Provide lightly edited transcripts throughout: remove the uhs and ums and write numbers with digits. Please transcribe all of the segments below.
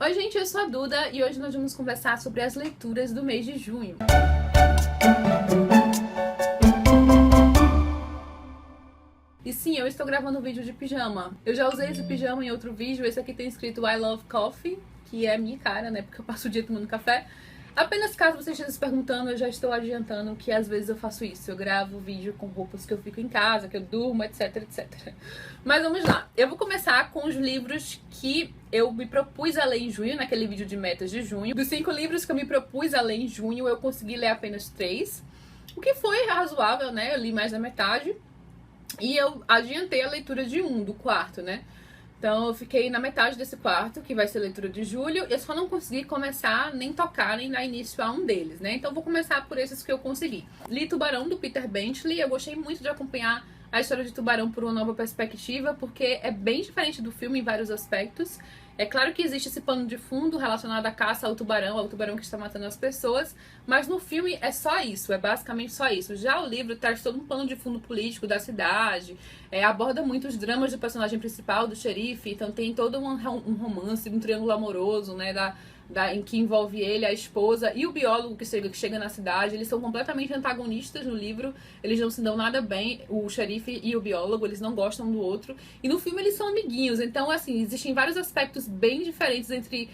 Oi gente, eu sou a Duda e hoje nós vamos conversar sobre as leituras do mês de junho. E sim, eu estou gravando um vídeo de pijama. Eu já usei esse pijama em outro vídeo, esse aqui tem escrito I love coffee, que é a minha cara, né, porque eu passo o dia tomando café. Apenas caso você esteja se perguntando, eu já estou adiantando que às vezes eu faço isso. Eu gravo vídeo com roupas que eu fico em casa, que eu durmo, etc, etc. Mas vamos lá. Eu vou começar com os livros que eu me propus a ler em junho, naquele vídeo de metas de junho. Dos 5 livros que eu me propus a ler em junho, eu consegui ler apenas 3. O que foi razoável, né? Eu li mais da metade. E eu adiantei a leitura de do quarto, né? Então eu fiquei na metade desse quarto, que vai ser a leitura de julho. Eu só não consegui começar, nem tocar, nem dar início a um deles, né? Então eu vou começar por esses que eu consegui. Li Tubarão, do Peter Benchley. Eu gostei muito de acompanhar a história de Tubarão por uma nova perspectiva, porque é bem diferente do filme em vários aspectos. É claro que existe esse pano de fundo relacionado à caça ao tubarão que está matando as pessoas, mas no filme é só isso, é basicamente só isso. Já o livro traz todo um pano de fundo político da cidade, aborda muito os dramas do personagem principal, do xerife, então tem todo um romance, um triângulo amoroso, né, em que envolve ele, a esposa e o biólogo que chega na cidade. Eles são completamente antagonistas no livro, eles não se dão nada bem, o xerife e o biólogo, eles não gostam um do outro. E no filme eles são amiguinhos, então assim, existem vários aspectos bem diferentes entre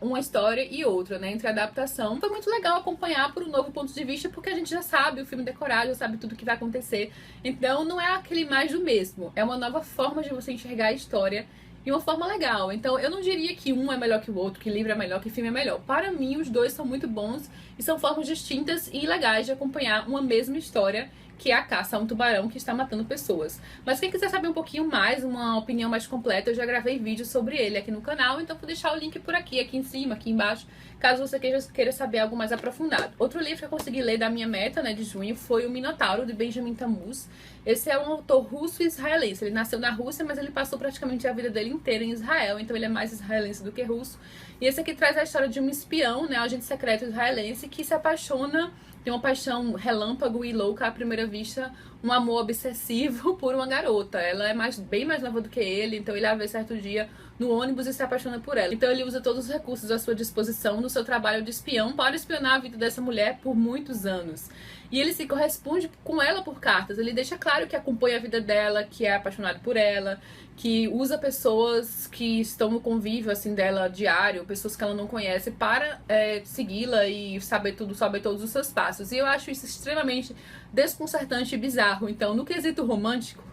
uma história e outra, né, entre a adaptação. Foi muito legal acompanhar por um novo ponto de vista, porque a gente já sabe o filme decorado, já sabe tudo que vai acontecer. Então não é aquele mais do mesmo, é uma nova forma de você enxergar a história de uma forma legal. Então eu não diria que um é melhor que o outro, que livro é melhor, que filme é melhor. Para mim, os dois são muito bons e são formas distintas e legais de acompanhar uma mesma história, que é a caça a um tubarão que está matando pessoas. Mas quem quiser saber um pouquinho mais, uma opinião mais completa, eu já gravei vídeo sobre ele aqui no canal, então vou deixar o link por aqui, aqui em cima, aqui embaixo, caso você queira saber algo mais aprofundado. Outro livro que eu consegui ler da minha meta, né, de junho, foi O Minotauro, de Benjamin Tamuz. Esse é um autor russo-israelense. Ele nasceu na Rússia, mas ele passou praticamente a vida dele inteira em Israel, então ele é mais israelense do que russo. E esse aqui traz a história de um espião, né, um agente secreto israelense, que se apaixona, tem uma paixão relâmpago e louca à primeira vista, um amor obsessivo por uma garota. Ela é bem mais nova do que ele, então ele a vê certo dia no ônibus e se apaixona por ela. Então ele usa todos os recursos à sua disposição no seu trabalho de espião para espionar a vida dessa mulher por muitos anos. E ele se corresponde com ela por cartas. Ele deixa claro que acompanha a vida dela, que é apaixonado por ela, que usa pessoas que estão no convívio assim dela diário, pessoas que ela não conhece, para segui-la e saber todos os seus passos. E eu acho isso extremamente desconcertante e bizarro. Então, no quesito romântico,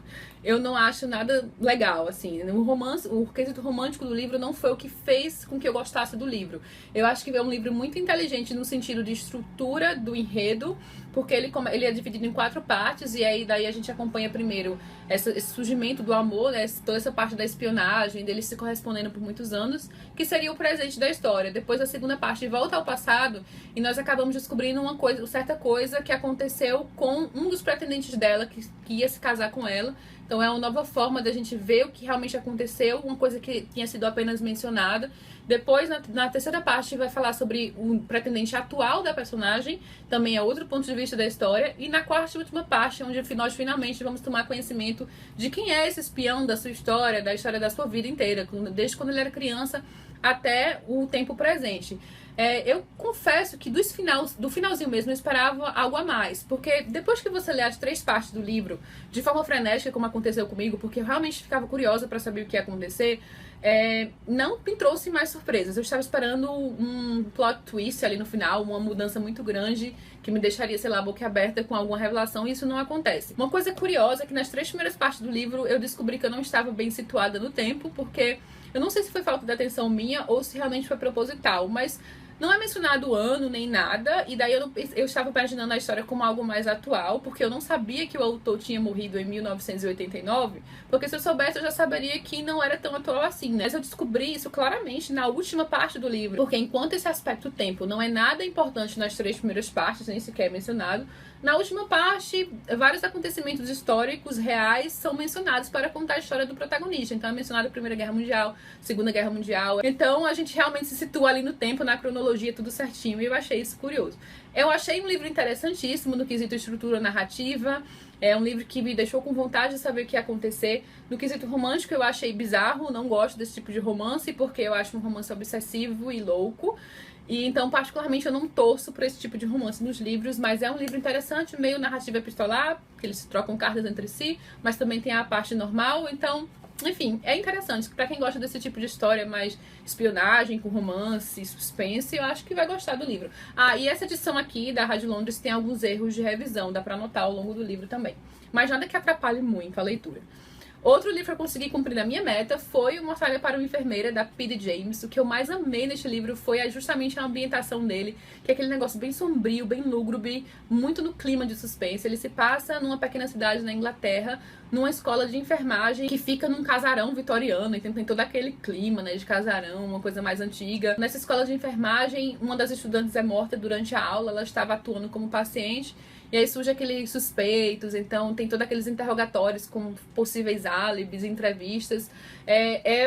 eu não acho nada legal, assim. O quesito romântico do livro não foi o que fez com que eu gostasse do livro. Eu acho que é um livro muito inteligente no sentido de estrutura do enredo, porque ele é dividido em 4 partes, e aí daí a gente acompanha primeiro esse surgimento do amor, né, toda essa parte da espionagem, deles se correspondendo por muitos anos, que seria o presente da história. Depois a segunda parte volta ao passado, e nós acabamos descobrindo uma certa coisa que aconteceu com um dos pretendentes dela, que ia se casar com ela. Então é uma nova forma da gente ver o que realmente aconteceu, uma coisa que tinha sido apenas mencionada. Depois, na terceira parte, vai falar sobre o pretendente atual da personagem, também é outro ponto de vista da história. E na quarta e última parte, onde nós finalmente vamos tomar conhecimento de quem é esse espião da sua história, da história da sua vida inteira, desde quando ele era criança até o tempo presente. Eu confesso que do finalzinho mesmo eu esperava algo a mais, porque depois que você lê as 3 partes do livro de forma frenética, como aconteceu comigo, porque eu realmente ficava curiosa para saber o que ia acontecer, não me trouxe mais surpresas. Eu estava esperando um plot twist ali no final, uma mudança muito grande que me deixaria, sei lá, boquiaberta com alguma revelação, e isso não acontece. Uma coisa curiosa é que nas 3 primeiras partes do livro eu descobri que eu não estava bem situada no tempo, porque eu não sei se foi falta de atenção minha ou se realmente foi proposital, mas não é mencionado o ano nem nada, e daí eu estava imaginando a história como algo mais atual, porque eu não sabia que o autor tinha morrido em 1989, porque se eu soubesse eu já saberia que não era tão atual assim, né? Mas eu descobri isso claramente na última parte do livro, porque enquanto esse aspecto tempo não é nada importante nas 3 primeiras partes, nem sequer é mencionado, na última parte, vários acontecimentos históricos reais são mencionados para contar a história do protagonista. Então é mencionada a Primeira Guerra Mundial, Segunda Guerra Mundial. Então a gente realmente se situa ali no tempo, na cronologia, tudo certinho, e eu achei isso curioso. Eu achei um livro interessantíssimo no quesito estrutura narrativa. É um livro que me deixou com vontade de saber o que ia acontecer. No quesito romântico, eu achei bizarro, não gosto desse tipo de romance, porque eu acho um romance obsessivo e louco. E então, particularmente, eu não torço por esse tipo de romance nos livros, mas é um livro interessante, meio narrativa epistolar, que eles trocam cartas entre si, mas também tem a parte normal, então, enfim, é interessante. Pra quem gosta desse tipo de história, mais espionagem, com romance, suspense, eu acho que vai gostar do livro. Ah, e essa edição aqui da Rádio Londres tem alguns erros de revisão, dá pra anotar ao longo do livro também. Mas nada que atrapalhe muito a leitura. Outro livro que eu consegui cumprir na minha meta foi o Mortalha para uma Enfermeira, da P.D. James. O que eu mais amei neste livro foi justamente a ambientação dele, que é aquele negócio bem sombrio, bem lúgubre, muito no clima de suspense. Ele se passa numa pequena cidade na Inglaterra, numa escola de enfermagem que fica num casarão vitoriano, então tem todo aquele clima, né, de casarão, uma coisa mais antiga. Nessa escola de enfermagem, uma das estudantes é morta durante a aula, ela estava atuando como paciente, e aí surge aqueles suspeitos, então tem todos aqueles interrogatórios com possíveis álibis, entrevistas.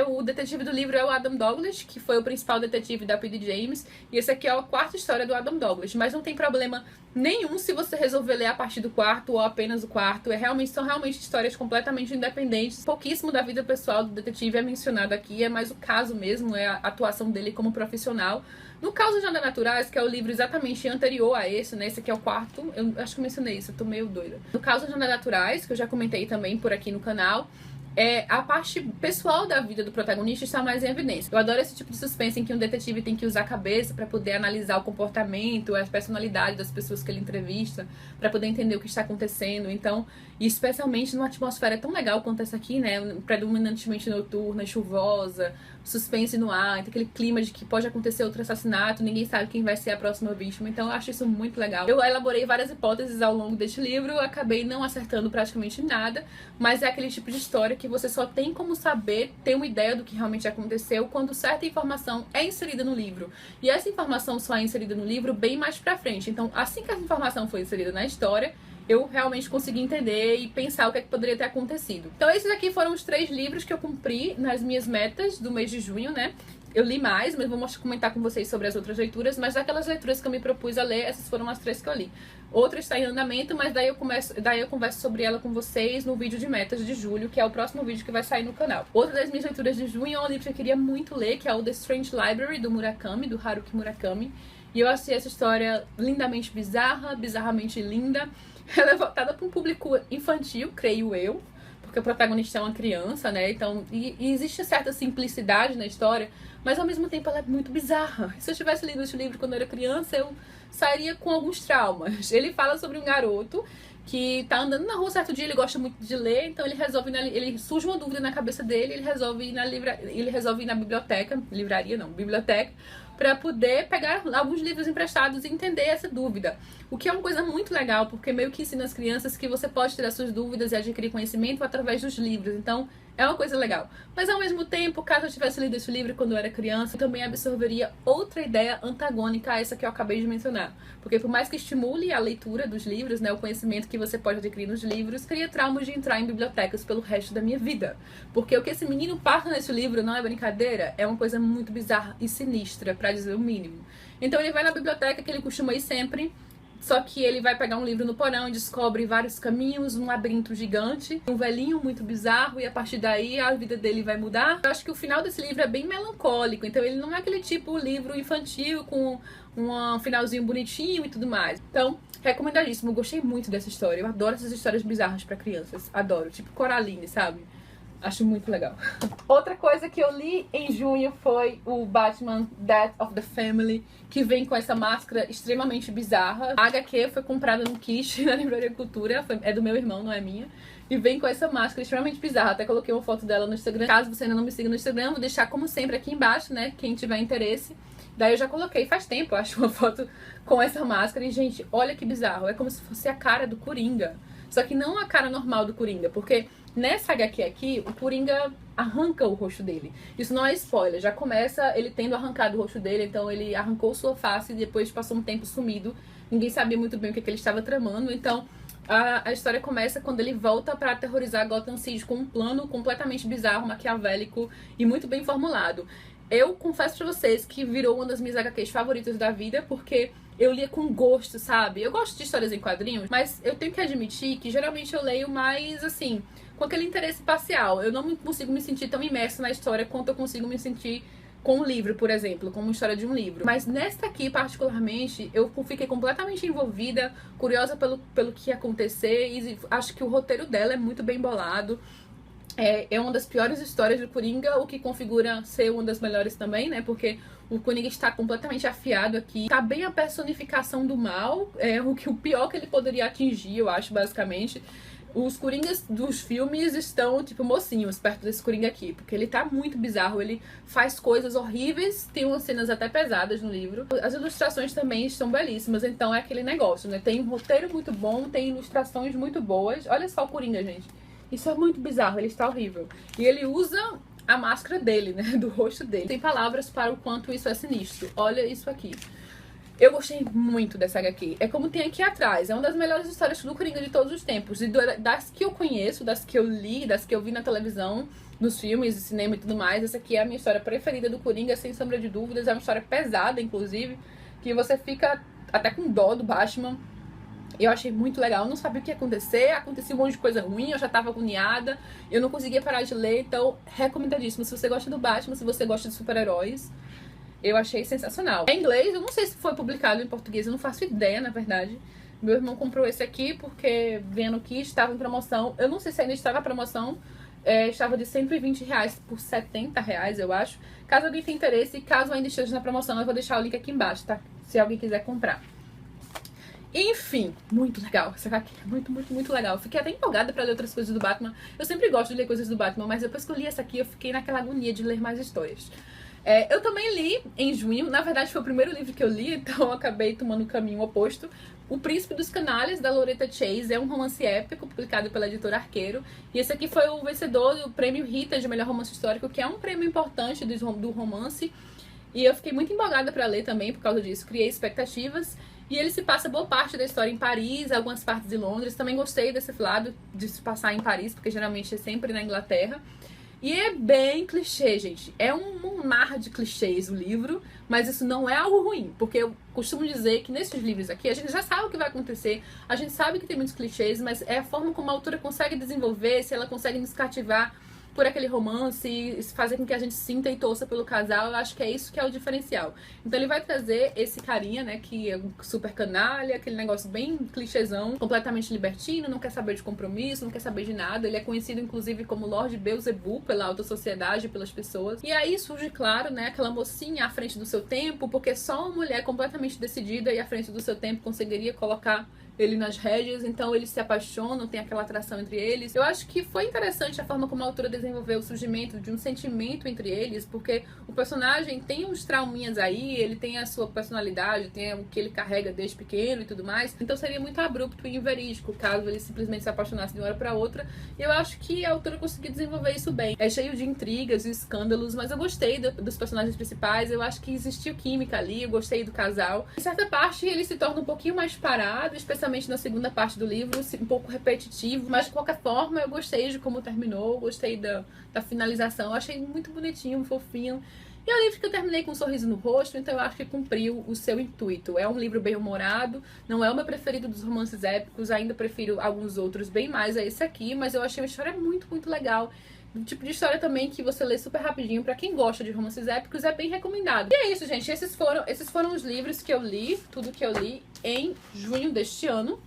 O detetive do livro é o Adam Douglas, que foi o principal detetive da P.D. James, e esse aqui é a quarta história do Adam Douglas, mas não tem problema nenhum se você resolver ler a partir do quarto ou apenas o quarto. São realmente histórias completamente independentes. Pouquíssimo da vida pessoal do detetive é mencionado aqui, é mais o caso mesmo, é a atuação dele como profissional. No caso de Ondas Naturais, que é o livro exatamente anterior a esse, né? Esse aqui é o quarto, eu acho que eu mencionei isso, eu tô meio doida. No caso de Ondas Naturais, que eu já comentei também por aqui no canal, a parte pessoal da vida do protagonista está mais em evidência. Eu adoro esse tipo de suspense em que um detetive tem que usar a cabeça para poder analisar o comportamento, a personalidade das pessoas que ele entrevista, para poder entender o que está acontecendo. Então, especialmente numa atmosfera tão legal quanto essa aqui, né, predominantemente noturna, chuvosa, suspense no ar, tem aquele clima de que pode acontecer outro assassinato, ninguém sabe quem vai ser a próxima vítima. Então, eu acho isso muito legal. Eu elaborei várias hipóteses ao longo deste livro, acabei não acertando praticamente nada, mas é aquele tipo de história que você só tem como saber, ter uma ideia do que realmente aconteceu quando certa informação é inserida no livro. E essa informação só é inserida no livro bem mais pra frente. Então, assim que essa informação foi inserida na história, eu realmente consegui entender e pensar o que é que poderia ter acontecido. Então, esses aqui foram os 3 livros que eu cumpri nas minhas metas do mês de junho, né? Eu li mais, mas vou comentar com vocês sobre as outras leituras, mas daquelas leituras que eu me propus a ler, essas foram as 3 que eu li. Outra está em andamento, mas daí eu converso sobre ela com vocês no vídeo de metas de julho, que é o próximo vídeo que vai sair no canal. Outra das minhas leituras de junho é um livro que eu queria muito ler, que é o The Strange Library, do Murakami, do Haruki Murakami. E eu achei essa história lindamente bizarra, bizarramente linda. Ela é voltada para um público infantil, creio eu, porque o protagonista é uma criança, né? Então, e existe certa simplicidade na história, mas ao mesmo tempo ela é muito bizarra. Se eu tivesse lido esse livro quando eu era criança, eu sairia com alguns traumas. Ele fala sobre um garoto que tá andando na rua certo dia, ele gosta muito de ler, então ele surge uma dúvida na cabeça dele, ele resolve ir na biblioteca, biblioteca, para poder pegar alguns livros emprestados e entender essa dúvida. O que é uma coisa muito legal, porque meio que ensina as crianças que você pode tirar suas dúvidas e adquirir conhecimento através dos livros. Então, é uma coisa legal. Mas, ao mesmo tempo, caso eu tivesse lido esse livro quando eu era criança, eu também absorveria outra ideia antagônica a essa que eu acabei de mencionar. Porque, por mais que estimule a leitura dos livros, né, o conhecimento que você pode adquirir nos livros, teria traumas de entrar em bibliotecas pelo resto da minha vida. Porque o que esse menino passa nesse livro não é brincadeira, é uma coisa muito bizarra e sinistra, pra dizer o mínimo. Então, ele vai na biblioteca que ele costuma ir sempre, só que ele vai pegar um livro no porão e descobre vários caminhos, um labirinto gigante, um velhinho muito bizarro, e a partir daí a vida dele vai mudar. Eu acho que o final desse livro é bem melancólico, então ele não é aquele tipo livro infantil com um finalzinho bonitinho e tudo mais. Então, recomendadíssimo, eu gostei muito dessa história. Eu adoro essas histórias bizarras pra crianças, adoro, tipo Coraline, sabe? Acho muito legal. Outra coisa que eu li em junho foi o Batman Death of the Family, que vem com essa máscara extremamente bizarra. A HQ foi comprada no kit na Livraria Cultura, é do meu irmão, não é minha. E vem com essa máscara extremamente bizarra. Até coloquei uma foto dela no Instagram. Caso você ainda não me siga no Instagram, vou deixar como sempre aqui embaixo, né? Quem tiver interesse. Daí eu já coloquei faz tempo, eu acho, uma foto com essa máscara. E, gente, olha que bizarro. É como se fosse a cara do Coringa. Só que não a cara normal do Coringa, porque nessa HQ aqui, o Coringa arranca o rosto dele. Isso não é spoiler, já começa ele tendo arrancado o rosto dele, então ele arrancou sua face e depois passou um tempo sumido. Ninguém sabia muito bem o que ele estava tramando, então a história começa quando ele volta para aterrorizar Gotham City com um plano completamente bizarro, maquiavélico e muito bem formulado. Eu confesso pra vocês que virou uma das minhas HQs favoritas da vida, porque eu lia com gosto, sabe? Eu gosto de histórias em quadrinhos, mas eu tenho que admitir que geralmente eu leio mais, assim, com aquele interesse parcial. Eu não consigo me sentir tão imersa na história quanto eu consigo me sentir com um livro, por exemplo, como uma história de um livro. Mas nesta aqui, particularmente, eu fiquei completamente envolvida, curiosa pelo que ia acontecer, e acho que o roteiro dela é muito bem bolado. É uma das piores histórias do Coringa, o que configura ser uma das melhores também, né? Porque o Coringa está completamente afiado aqui. Tá bem a personificação do mal, o pior que ele poderia atingir, eu acho, basicamente. Os Coringas dos filmes estão, tipo, mocinhos perto desse Coringa aqui. Porque ele tá muito bizarro, ele faz coisas horríveis, tem umas cenas até pesadas no livro. As ilustrações também estão belíssimas, então é aquele negócio, né? Tem um roteiro muito bom, tem ilustrações muito boas. Olha só o Coringa, gente. Isso é muito bizarro, ele está horrível. E ele usa a máscara dele, né? Do rosto dele. Tem palavras para o quanto isso é sinistro. Olha isso aqui. Eu gostei muito dessa HQ. É como tem aqui atrás. É uma das melhores histórias do Coringa de todos os tempos. E das que eu conheço, das que eu li, das que eu vi na televisão, nos filmes, no cinema e tudo mais, essa aqui é a minha história preferida do Coringa, sem sombra de dúvidas. É uma história pesada, inclusive, que você fica até com dó do Batman. Eu achei muito legal, eu não sabia o que ia acontecer, acontecia um monte de coisa ruim, eu já tava agoniada, eu não conseguia parar de ler, então recomendadíssimo. Se você gosta do Batman, se você gosta de super-heróis, eu achei sensacional. Em inglês, eu não sei se foi publicado em português, eu não faço ideia, na verdade. Meu irmão comprou esse aqui porque, vendo que estava em promoção, eu não sei se ainda estava na promoção, estava de R$120 por R$70, eu acho. Caso alguém tenha interesse, caso ainda esteja na promoção, eu vou deixar o link aqui embaixo, tá? Se alguém quiser comprar. Enfim, muito legal. Essa HQ é muito, muito, muito legal. Fiquei até empolgada pra ler outras coisas do Batman. Eu sempre gosto de ler coisas do Batman, mas depois que eu li essa aqui, eu fiquei naquela agonia de ler mais histórias. Eu também li em junho. Na verdade, foi o primeiro livro que eu li, então eu acabei tomando o caminho oposto. O Príncipe dos Canalhas, da Loretta Chase, é um romance épico, publicado pela editora Arqueiro. E esse aqui foi o vencedor do prêmio Rita de melhor romance histórico, que é um prêmio importante do romance. E eu fiquei muito empolgada pra ler também, por causa disso. Criei expectativas. E ele se passa boa parte da história em Paris, algumas partes de Londres. Também gostei desse lado de se passar em Paris, porque geralmente é sempre na Inglaterra. E é bem clichê, gente. É um mar de clichês o livro, mas isso não é algo ruim. Porque eu costumo dizer que nesses livros aqui, a gente já sabe o que vai acontecer, a gente sabe que tem muitos clichês, mas é a forma como a autora consegue desenvolver, se ela consegue nos cativar por aquele romance, fazer com que a gente sinta e torça pelo casal. Eu acho que é isso que é o diferencial. Então ele vai trazer esse carinha, né, que é um super canalha, aquele negócio bem clichêzão, completamente libertino, não quer saber de compromisso, não quer saber de nada. Ele é conhecido, inclusive, como Lord Beelzebub pela alta sociedade, pelas pessoas. E aí surge, claro, né, aquela mocinha à frente do seu tempo, porque só uma mulher completamente decidida e à frente do seu tempo conseguiria colocar ele nas rédeas, então eles se apaixonam, tem aquela atração entre eles. Eu acho que foi interessante a forma como a autora desenvolveu o surgimento de um sentimento entre eles, porque o personagem tem uns trauminhas aí, ele tem a sua personalidade, tem o que ele carrega desde pequeno e tudo mais, então seria muito abrupto e inverídico caso ele simplesmente se apaixonasse de uma hora pra outra. E eu acho que a autora conseguiu desenvolver isso bem. É cheio de intrigas e escândalos, mas eu gostei dos personagens principais, eu acho que existiu química ali, eu gostei do casal. Em certa parte ele se torna um pouquinho mais parado, especialmente na segunda parte do livro, um pouco repetitivo, mas de qualquer forma eu gostei de como terminou, gostei da finalização, eu achei muito bonitinho, fofinho. E é um livro que eu terminei com um sorriso no rosto, então eu acho que cumpriu o seu intuito. É um livro bem humorado, não é o meu preferido dos romances épicos, ainda prefiro alguns outros bem mais a esse aqui, mas eu achei uma história muito, muito legal. Do tipo de história também que você lê super rapidinho. Pra quem gosta de romances épicos, é bem recomendado. E é isso, gente. Esses foram os livros que eu li, tudo que eu li em junho deste ano.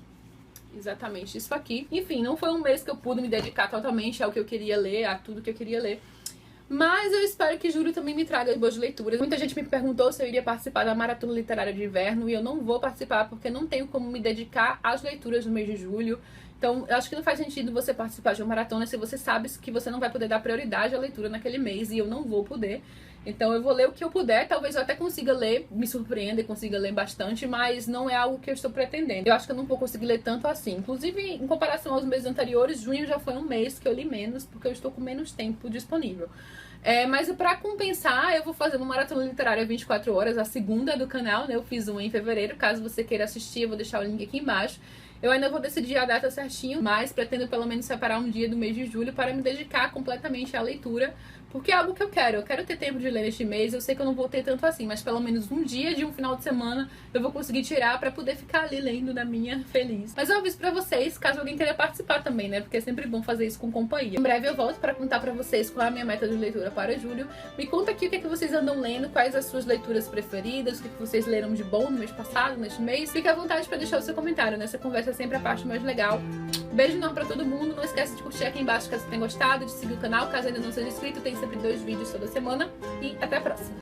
Exatamente isso aqui. Enfim, não foi um mês que eu pude me dedicar totalmente ao que eu queria ler, a tudo que eu queria ler. Mas eu espero que julho também me traga boas leituras. Muita gente me perguntou se eu iria participar da Maratona Literária de Inverno, e eu não vou participar porque não tenho como me dedicar às leituras no mês de julho. Então, eu acho que não faz sentido você participar de uma maratona se você sabe que você não vai poder dar prioridade à leitura naquele mês, e eu não vou poder. Então eu vou ler o que eu puder, talvez eu até consiga ler, me surpreenda e consiga ler bastante, mas não é algo que eu estou pretendendo. Eu acho que eu não vou conseguir ler tanto assim. Inclusive, em comparação aos meses anteriores, junho já foi um mês que eu li menos, porque eu estou com menos tempo disponível. Mas pra compensar, eu vou fazer uma maratona literária 24 horas, a segunda do canal, né? Eu fiz uma em fevereiro, caso você queira assistir, eu vou deixar o link aqui embaixo. Eu ainda vou decidir a data certinho, mas pretendo pelo menos separar um dia do mês de julho para me dedicar completamente à leitura, porque é algo que eu quero ter tempo de ler neste mês. Eu sei que eu não vou ter tanto assim, mas pelo menos um dia de um final de semana eu vou conseguir tirar pra poder ficar ali lendo na minha feliz. Mas eu aviso pra vocês, caso alguém queira participar também, né, porque é sempre bom fazer isso com companhia. Em breve eu volto pra contar pra vocês qual é a minha meta de leitura para julho. Me conta aqui o que é que vocês andam lendo, quais as suas leituras preferidas, o que é que vocês leram de bom no mês passado, neste mês. Fique à vontade pra deixar o seu comentário, nessa conversa é sempre a parte mais legal. Beijo enorme pra todo mundo, não esquece de curtir aqui embaixo caso você tenha gostado, de seguir o canal caso ainda não seja inscrito, tem sempre 2 vídeos toda semana e até a próxima!